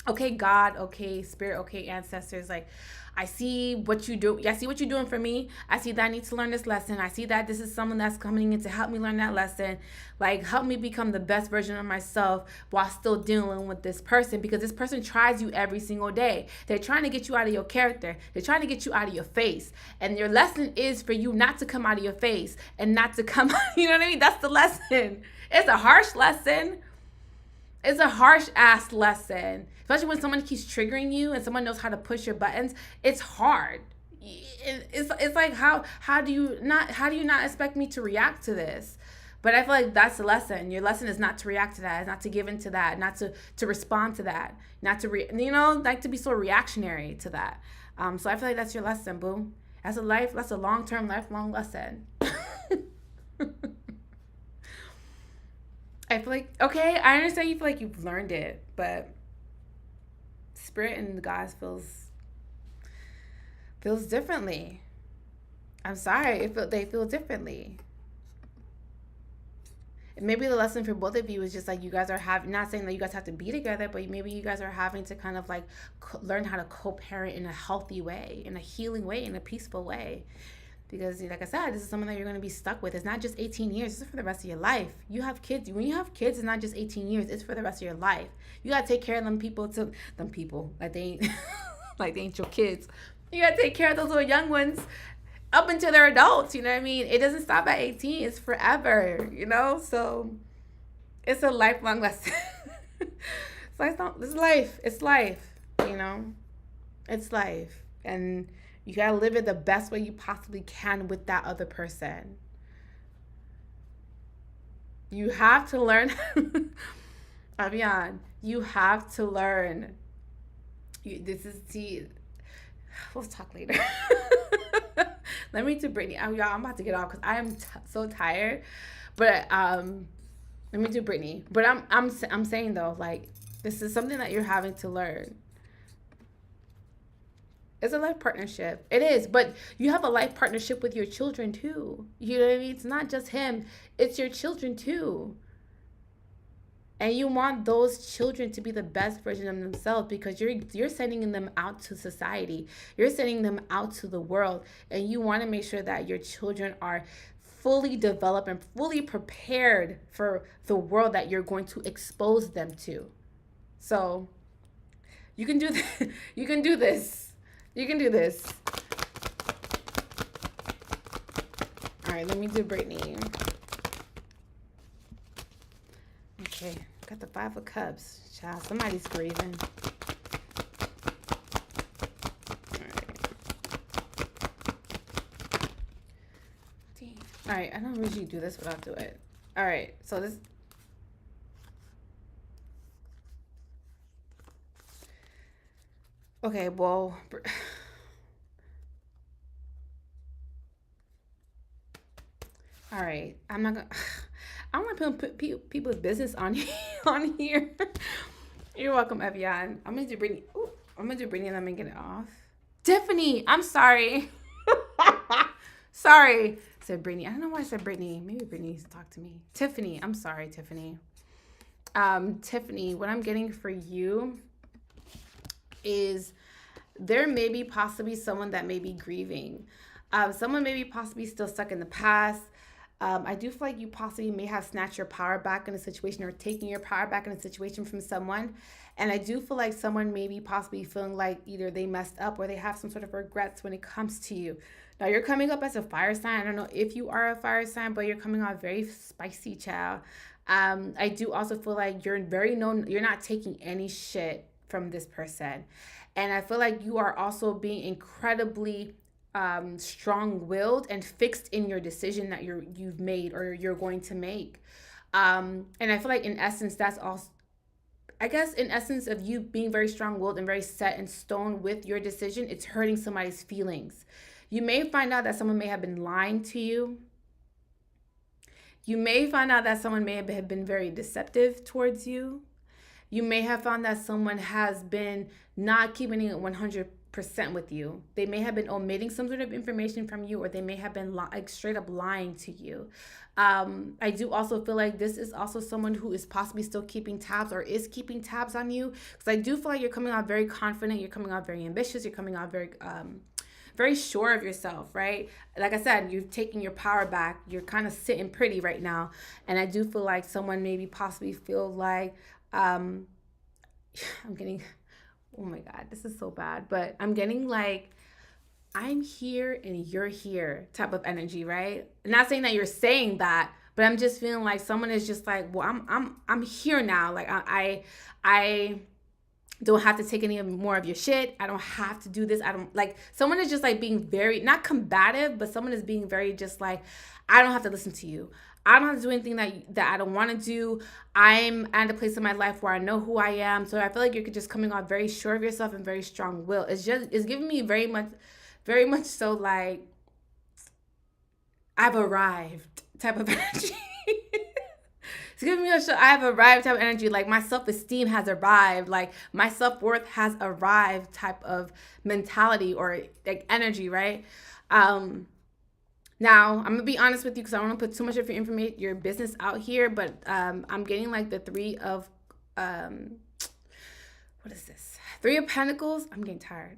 okay, God, okay, spirit, okay, ancestors. Like, I see what you do. I see what you're doing for me. I see that I need to learn this lesson. I see that this is someone that's coming in to help me learn that lesson. Like, help me become the best version of myself while still dealing with this person, because this person tries you every single day. They're trying to get you out of your character. They're trying to get you out of your face. And your lesson is for you not to come out of your face and not to come, you know what I mean? That's the lesson. It's a harsh lesson. It's a harsh ass lesson, especially when someone keeps triggering you and someone knows how to push your buttons. It's hard. It's like, how do you not expect me to react to this? But I feel like that's the lesson. Your lesson is not to react to that, not to give into that, not to respond to that, not to like to be so reactionary to that. So I feel like that's your lesson, boo. That's a long-term, lifelong lesson. I feel like, okay, I understand you feel like you've learned it, but spirit and God feels differently. I'm sorry, they feel differently. Maybe the lesson for both of you is just like, you guys are not saying that you guys have to be together, but maybe you guys are having to kind of like learn how to co-parent in a healthy way, in a healing way, in a peaceful way. Because, like I said, this is someone that you're going to be stuck with. It's not just 18 years. It's for the rest of your life. You have kids. When you have kids, it's not just 18 years. It's for the rest of your life. You got to take care of them people. Like they ain't, like they ain't your kids. You got to take care of those little young ones up until they're adults. You know what I mean? It doesn't stop at 18. It's forever, you know? So it's a lifelong lesson. This is life. It's life, you know? It's life. And you gotta live it the best way you possibly can with that other person. You have to learn. Avian, you have to learn. We'll talk later. Let me do Brittany. Y'all, I'm about to get off because I am so tired. But let me do Brittany. But I'm saying though, like, this is something that you're having to learn. It's a life partnership. It is, but you have a life partnership with your children too. You know what I mean? It's not just him. It's your children too. And you want those children to be the best version of themselves, because you're sending them out to society. You're sending them out to the world. And you want to make sure that your children are fully developed and fully prepared for the world that you're going to expose them to. So you can do this. You can do this. You can do this. All right, let me do Brittany. Okay, got the 5 of Cups. Child, somebody's grieving. All right, I don't usually do this, but I'll do it. All right. So this. Okay. Well. All right. I'm not gonna. I don't want to put people's business on on here. You're welcome, Evian. I'm gonna do Brittany. Ooh, I'm gonna do Brittany and let me get it off. Tiffany, I'm sorry. Sorry. I said Brittany. I don't know why I said Brittany. Maybe Brittany needs to talk to me. Tiffany. I'm sorry, Tiffany. Tiffany, what I'm getting for you is there may be possibly someone that may be grieving. Someone may be possibly still stuck in the past. I do feel like you possibly may have snatched your power back in a situation or taking your power back in a situation from someone. And I do feel like someone may be possibly feeling like either they messed up or they have some sort of regrets when it comes to you. Now, you're coming up as a fire sign. I don't know if you are a fire sign, but you're coming out very spicy, child. I do also feel like you're very known. You're not taking any shit from this person. And I feel like you are also being incredibly strong-willed and fixed in your decision that you've made or you're going to make. And I feel like in essence, that's also, I guess in essence of you being very strong-willed and very set in stone with your decision, it's hurting somebody's feelings. You may find out that someone may have been lying to you. You may find out that someone may have been very deceptive towards you. You may have found that someone has been not keeping it 100% with you. They may have been omitting some sort of information from you, or they may have been like straight up lying to you. I do also feel like this is also someone who is possibly still keeping tabs or is keeping tabs on you, because I do feel like you're coming out very confident. You're coming out very ambitious. You're coming out very sure of yourself, right? Like I said, you're taking your power back. You're kind of sitting pretty right now. And I do feel like someone maybe possibly feel like, I'm getting, oh my God, this is so bad. But I'm getting like, I'm here and you're here type of energy, right? I'm not saying that you're saying that, but I'm just feeling like someone is just like, well, I'm here now. Like I don't have to take any more of your shit. I don't have to do this. I don't like, someone is just like being very, not combative, but someone is being very just like, I don't have to listen to you. I don't have to do anything that I don't want to do. I'm at a place in my life where I know who I am. So I feel like you're just coming out very sure of yourself and very strong will. It's giving me very much so like, I've arrived type of energy. It's giving me a show. I have arrived type of energy. Like my self-esteem has arrived. Like my self-worth has arrived type of mentality or like energy, right? Now, I'm going to be honest with you because I don't want to put too much of your information, your business out here, but I'm getting like the three of, what is this? Three of Pentacles. I'm getting tired.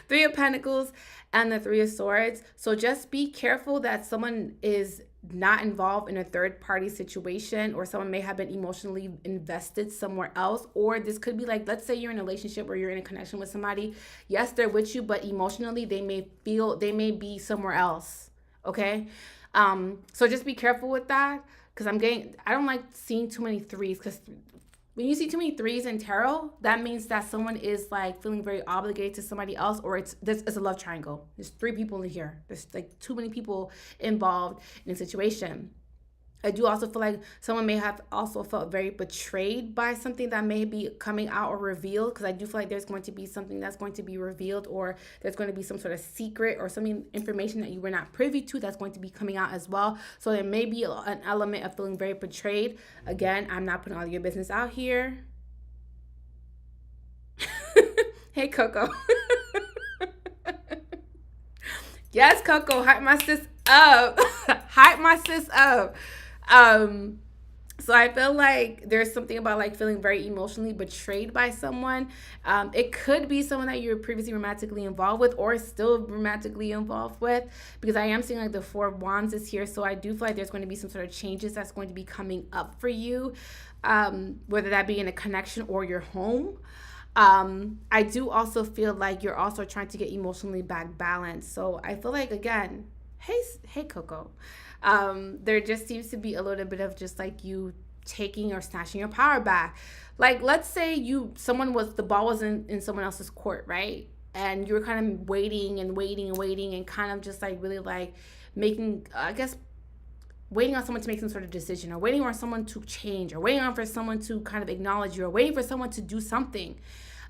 Three of Pentacles and the Three of Swords. So just be careful that someone is not involved in a third party situation, or someone may have been emotionally invested somewhere else. Or this could be like, let's say you're in a relationship or you're in a connection with somebody. Yes, they're with you, but emotionally they may be somewhere else. Okay. So just be careful with that, because I don't like seeing too many threes, because when you see too many threes in tarot, that means that someone is like feeling very obligated to somebody else, or it's a love triangle. There's three people in here. There's like too many people involved in a situation. I do also feel like someone may have also felt very betrayed by something that may be coming out or revealed, because I do feel like there's going to be something that's going to be revealed, or there's going to be some sort of secret or something, information that you were not privy to that's going to be coming out as well. So there may be an element of feeling very betrayed. Again, I'm not putting all your business out here. Hey, Coco. Yes, Coco, hype my sis up. Hype my sis up. So I feel like there's something about like feeling very emotionally betrayed by someone. It could be someone that you're previously romantically involved with, or still romantically involved with, because I am seeing like the Four of Wands is here. So I do feel like there's going to be some sort of changes that's going to be coming up for you, whether that be in a connection or your home. I do also feel like you're also trying to get emotionally back balanced. So I feel like, again, hey Coco, there just seems to be a little bit of just like you taking or snatching your power back. Like, let's say the ball was in someone else's court, right? And you were kind of waiting and kind of just like really like making, I guess, waiting on someone to make some sort of decision, or waiting on someone to change, or waiting on for someone to kind of acknowledge you, or waiting for someone to do something.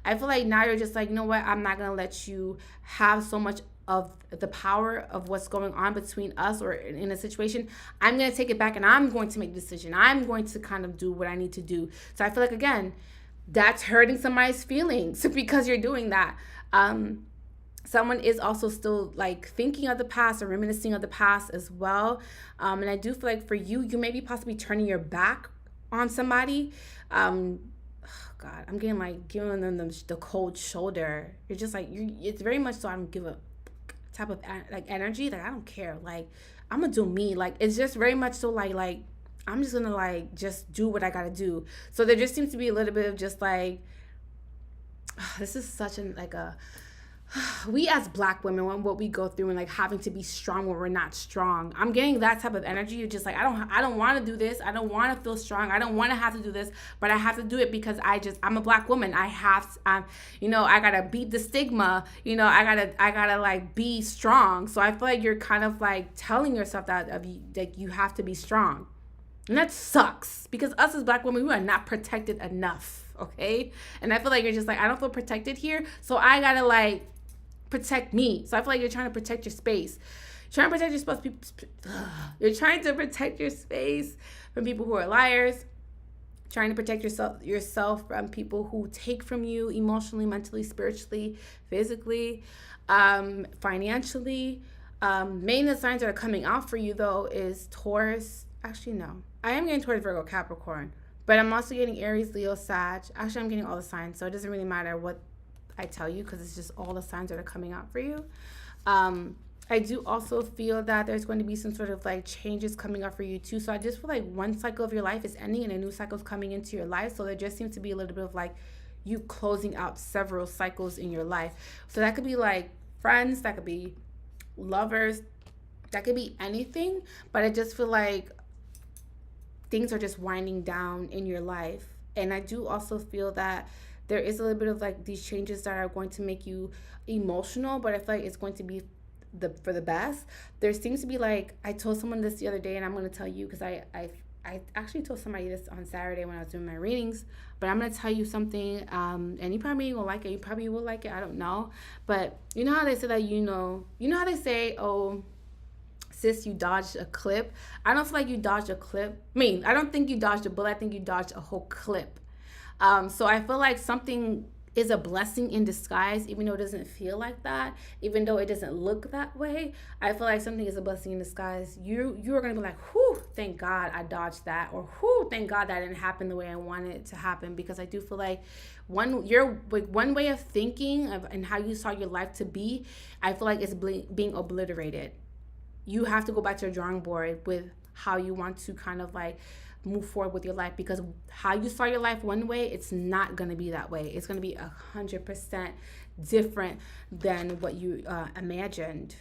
I feel like now you're just like, you know what, I'm not going to let you have so much of the power of what's going on between us or in a situation. I'm going to take it back and I'm going to make a decision. I'm going to kind of do what I need to do. So I feel like, again, that's hurting somebody's feelings because you're doing that. Someone is also still like thinking of the past or reminiscing of the past as well. And I do feel like for you, you may be possibly turning your back on somebody. God, I'm getting like giving them the cold shoulder. You're just like, it's very much so I don't give a type of like energy. Like, I don't care. Like, I'm gonna do me. Like, it's just very much so like I'm just gonna like just do what I gotta do. So there just seems to be a little bit of just like, this is such an like a, we as Black women, what we go through and like having to be strong when we're not strong. I'm getting that type of energy. You're just like, I don't want to do this. I don't want to feel strong. I don't want to have to do this, but I have to do it because I'm a Black woman. I gotta beat the stigma. I gotta like be strong. So I feel like you're kind of like telling yourself that you have to be strong. And that sucks because us as Black women, we are not protected enough. Okay. And I feel like you're just like, I don't feel protected here. So I gotta like protect me. So I feel like you're trying to protect your space. You're trying to protect your space from people who are liars. Trying to protect yourself from people who take from you emotionally, mentally, spiritually, physically, financially. Main the signs that are coming out for you though is Taurus. Actually, no. I am getting Taurus, Virgo, Capricorn. But I'm also getting Aries, Leo, Sag. Actually, I'm getting all the signs. So it doesn't really matter what I tell you because it's just all the signs that are coming out for you. I do also feel that there's going to be some sort of like changes coming up for you too. So I just feel like one cycle of your life is ending and a new cycle is coming into your life. So there just seems to be a little bit of like you closing out several cycles in your life. So that could be like friends, that could be lovers, that could be anything. But I just feel like things are just winding down in your life. And I do also feel that there is a little bit of like these changes that are going to make you emotional, but I feel like it's going to be for the best. There seems to be like, I told someone this the other day and I'm going to tell you because I actually told somebody this on Saturday when I was doing my readings, but I'm going to tell you something and you probably ain't gonna like it. You probably will like it. I don't know. But you know how they say that, you know how they say, oh, sis, you dodged a clip. I don't feel like you dodged a clip. I don't think you dodged a bullet. I think you dodged a whole clip. So I feel like something is a blessing in disguise, even though it doesn't feel like that, even though it doesn't look that way. I feel like something is a blessing in disguise. You are going to be like, whew, thank God I dodged that, or whew, thank God that didn't happen the way I wanted it to happen, because I do feel like one way of thinking and how you saw your life to be, I feel like it's being obliterated. You have to go back to the drawing board with how you want to kind of like move forward with your life, because how you saw your life one way, it's not going to be that way. It's going to be 100% different than what you imagined,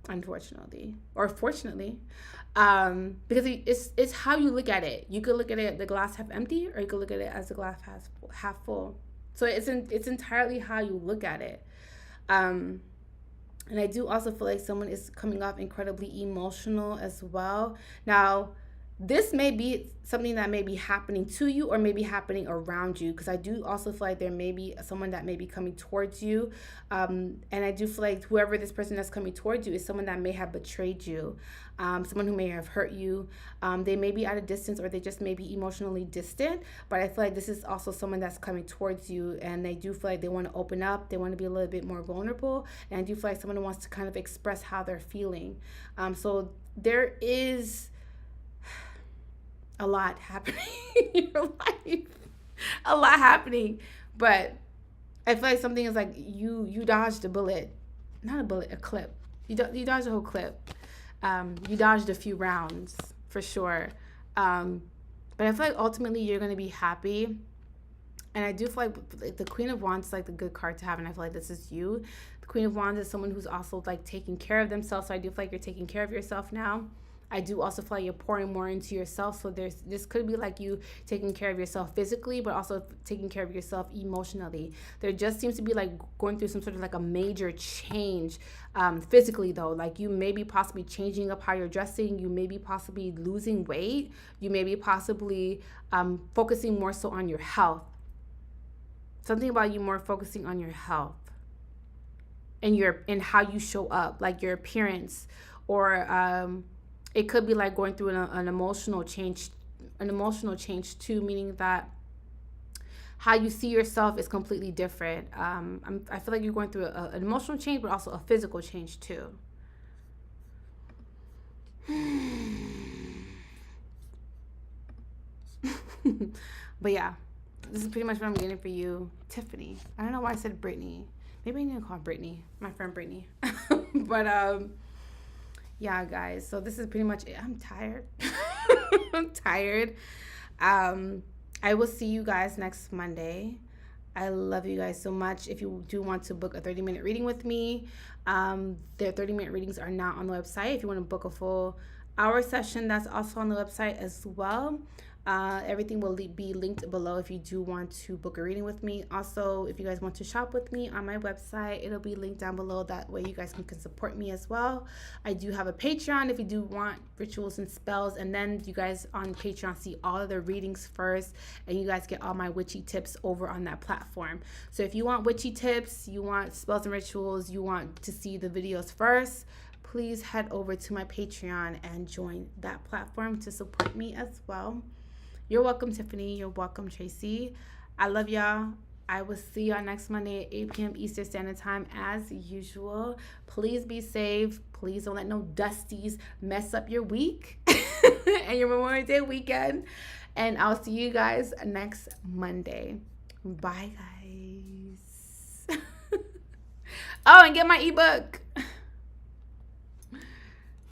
unfortunately or fortunately, because it's how you look at it. You could look at it the glass half empty, or you could look at it as the glass half full. So it's entirely how you look at it. And I do also feel like someone is coming off incredibly emotional as well. Now, this may be something that may be happening to you or may be happening around you, because I do also feel like there may be someone that may be coming towards you. And I do feel like whoever this person that's coming towards you is someone that may have betrayed you, someone who may have hurt you. They may be at a distance, or they just may be emotionally distant. But I feel like this is also someone that's coming towards you, and they do feel like they want to open up. They want to be a little bit more vulnerable. And I do feel like someone who wants to kind of express how they're feeling. So there is a lot happening in your life, a lot happening, but I feel like something is like you dodged a bullet, not a bullet, a clip. You dodged a whole clip. You dodged a few rounds for sure, but I feel like ultimately you're going to be happy. And I do feel like the Queen of Wands is like the good card to have, and I feel like this is you. The Queen of Wands is someone who's also like taking care of themselves, so I do feel like you're taking care of yourself now. I do also feel like you're pouring more into yourself. So this could be like you taking care of yourself physically, but also taking care of yourself emotionally. There just seems to be like going through some sort of like a major change physically though. Like you may be possibly changing up how you're dressing. You may be possibly losing weight. You may be possibly focusing more so on your health. Something about you more focusing on your health and how you show up, like your appearance, or it could be like going through an emotional change too, meaning that how you see yourself is completely different. I feel like you're going through an emotional change, but also a physical change too. But yeah, this is pretty much what I'm getting for you, Tiffany. I don't know why I said Brittany. Maybe I need to call Brittany, my friend Brittany. But yeah, guys. So this is pretty much it. I'm tired. I'm tired. I will see you guys next Monday. I love you guys so much. If you do want to book a 30-minute reading with me, their 30-minute readings are not on the website. If you want to book a full hour session, that's also on the website as well. Everything will be linked below if you do want to book a reading with me. Also, if you guys want to shop with me on my website, it'll be linked down below. That way you guys can support me as well. I do have a Patreon if you do want rituals and spells, and then you guys on Patreon see all of the readings first, and you guys get all my witchy tips over on that platform. So if you want witchy tips, you want spells and rituals, you want to see the videos first, please head over to my Patreon and join that platform to support me as well. You're welcome, Tiffany. You're welcome, Tracy. I love y'all. I will see y'all next Monday at 8 p.m. Eastern Standard Time as usual. Please be safe. Please don't let no dusties mess up your week and your Memorial Day weekend. And I'll see you guys next Monday. Bye, guys. Oh, and get my ebook.